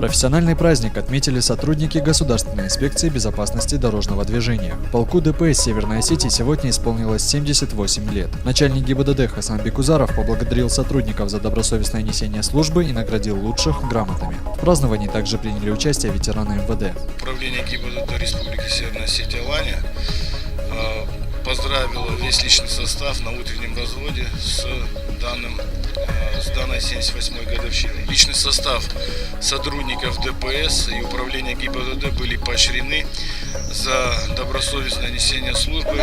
Профессиональный праздник отметили сотрудники Государственной инспекции безопасности дорожного движения. Полку ДПС Северной Осетии сегодня исполнилось 78 лет. Начальник ГИБДД Хасан Бекузаров поблагодарил сотрудников за добросовестное несение службы и наградил лучших грамотами. В праздновании также приняли участие ветераны МВД. Управление ГИБДД Республики Северная Осетия Алания поздравила весь личный состав на утреннем разводе с данной 78-й годовщиной. Личный состав сотрудников ДПС и управления ГИБДД были поощрены за добросовестное несение службы.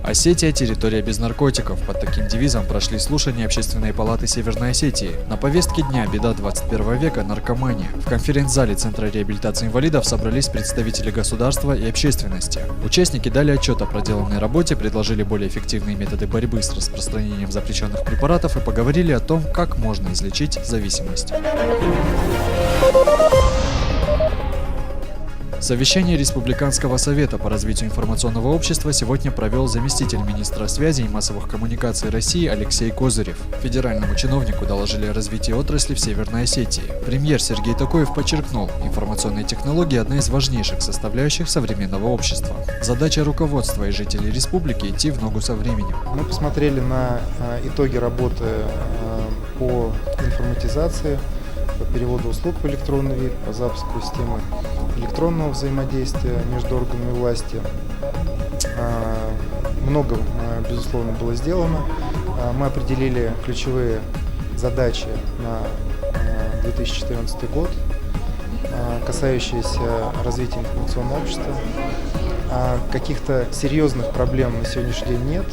Осетия – территория без наркотиков. Под таким девизом прошли слушания Общественной палаты Северной Осетии. На повестке дня «Беда 21 века. Наркомания». В конференц-зале Центра реабилитации инвалидов собрались представители государства и общественности. Участники дали отчет о проделанной работе, предложили более эффективные методы борьбы с распространением запрещенных препаратов и поговорили о том, как можно излечить зависимость. Совещание Республиканского совета по развитию информационного общества сегодня провел заместитель министра связи и массовых коммуникаций России Алексей Козырев. Федеральному чиновнику доложили о развитии отрасли в Северной Осетии. Премьер Сергей Токоев подчеркнул, информационные технологии – одна из важнейших составляющих современного общества. Задача руководства и жителей республики – идти в ногу со временем. Мы посмотрели на итоги работы по информатизации, по переводу услуг в электронный вид, по запуску системы электронного взаимодействия между органами власти. Много, безусловно, было сделано. Мы определили ключевые задачи на 2014 год, касающиеся развития информационного общества. Каких-то серьезных проблем на сегодняшний день нет.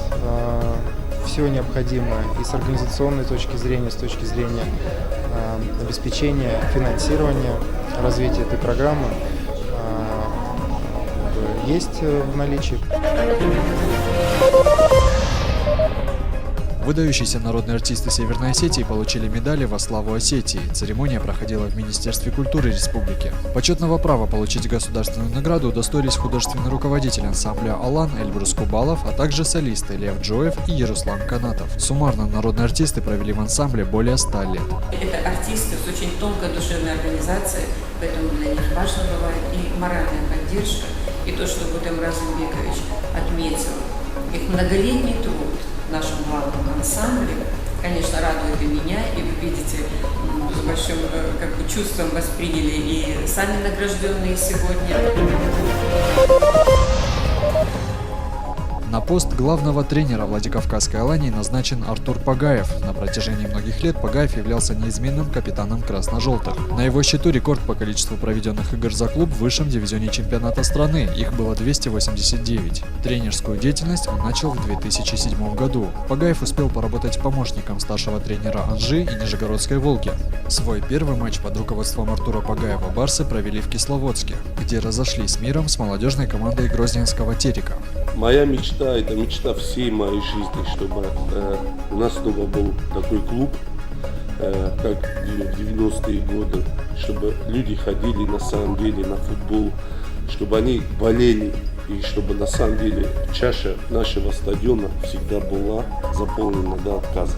Все необходимое и с организационной точки зрения, с точки зрения обеспечения финансирования развития этой программы есть в наличии. Выдающиеся народные артисты Северной Осетии получили медали во славу Осетии. Церемония проходила в Министерстве культуры республики. Почетного права получить государственную награду удостоились художественный руководитель ансамбля «Алан» Эльбрус Кубалов, а также солисты Лев Джоев и Яруслан Канатов. Суммарно народные артисты провели в ансамбле более 100 лет. Это артисты с очень тонкой душевной организацией, поэтому для них важно бывает и моральная поддержка, и то, что Гутем Разымбекович отметил, их многолетний труд в нашем главном ансамбле, конечно, радует и меня, и вы видите, с большим чувством восприняли и сами награжденные сегодня. На пост главного тренера Владикавказской Алании назначен Артур Пагаев. На протяжении многих лет Пагаев являлся неизменным капитаном красно-желтых. На его счету рекорд по количеству проведенных игр за клуб в высшем дивизионе чемпионата страны. Их было 289. Тренерскую деятельность он начал в 2007 году. Пагаев успел поработать помощником старшего тренера Анжи и Нижегородской «Волги». Свой первый матч под руководством Артура Пагаева барсы провели в Кисловодске, где разошлись с миром с молодежной командой Грозненского «Терека». Моя мечта, это мечта всей моей жизни, чтобы у нас снова был такой клуб, как в 90-е годы, чтобы люди ходили на самом деле на футбол, чтобы они болели, и чтобы на самом деле чаша нашего стадиона всегда была заполнена до отказа.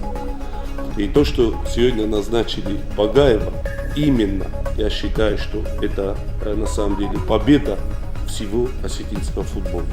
И то, что сегодня назначили Пагаева, именно я считаю, что это на самом деле победа всего осетинского футбола.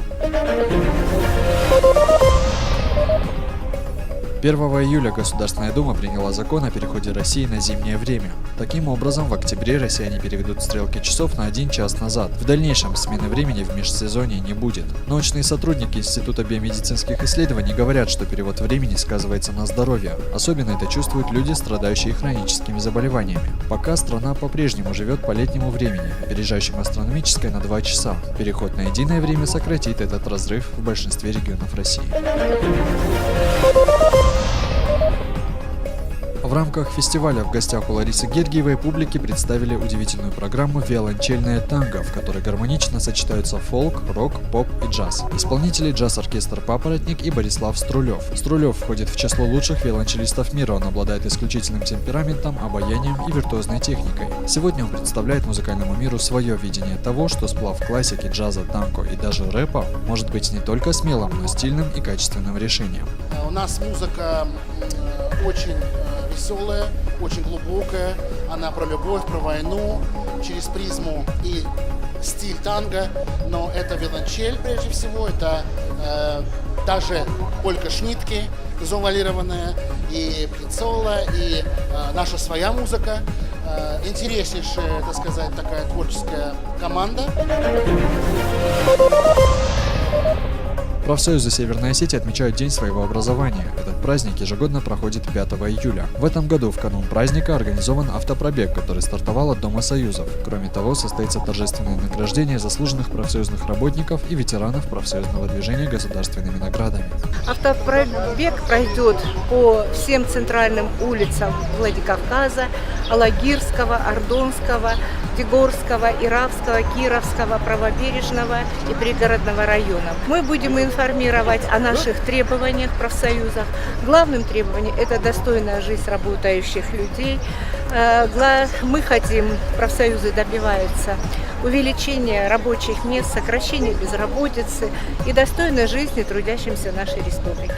1 июля Государственная Дума приняла закон о переходе России на зимнее время. Таким образом, в октябре россияне переведут стрелки часов на 1 час назад. В дальнейшем смены времени в межсезонье не будет. Научные сотрудники Института биомедицинских исследований говорят, что перевод времени сказывается на здоровье. Особенно это чувствуют люди, страдающие хроническими заболеваниями. Пока страна по-прежнему живет по летнему времени, опережающему астрономическое на 2 часа. Переход на единое время сократит этот разрыв в большинстве регионов России. В рамках фестиваля в гостях у Ларисы Гергиевой публике представили удивительную программу «Виолончельное танго», в которой гармонично сочетаются фолк, рок, поп и джаз. Исполнители джаз-оркестр «Папоротник» и Борислав Струлев. Струлев входит в число лучших виолончелистов мира, он обладает исключительным темпераментом, обаянием и виртуозной техникой. Сегодня он представляет музыкальному миру свое видение того, что сплав классики, джаза, танго и даже рэпа может быть не только смелым, но стильным и качественным решением. У нас музыка очень веселая, очень глубокая. Она про любовь, про войну, через призму и стиль танго. Но это виолончель прежде всего, это даже полька Шнитке, завуалированная, и пьеццола, и наша своя музыка. Интереснейшая, так сказать, такая творческая команда. Профсоюзы Северной Осетии отмечают День своего образования. Этот праздник ежегодно проходит 5 июля. В этом году в канун праздника организован автопробег, который стартовал от Дома Союзов. Кроме того, состоится торжественное награждение заслуженных профсоюзных работников и ветеранов профсоюзного движения государственными наградами. Автопробег пройдет по всем центральным улицам Владикавказа, Алагирского, Ордонского, Дегорского, Иравского, Кировского, Правобережного и пригородного районов. Мы будем информировать о наших требованиях в профсоюзах. Главным требованием – это достойная жизнь работающих людей. Мы хотим, профсоюзы добиваются увеличения рабочих мест, сокращения безработицы и достойной жизни трудящимся нашей республики.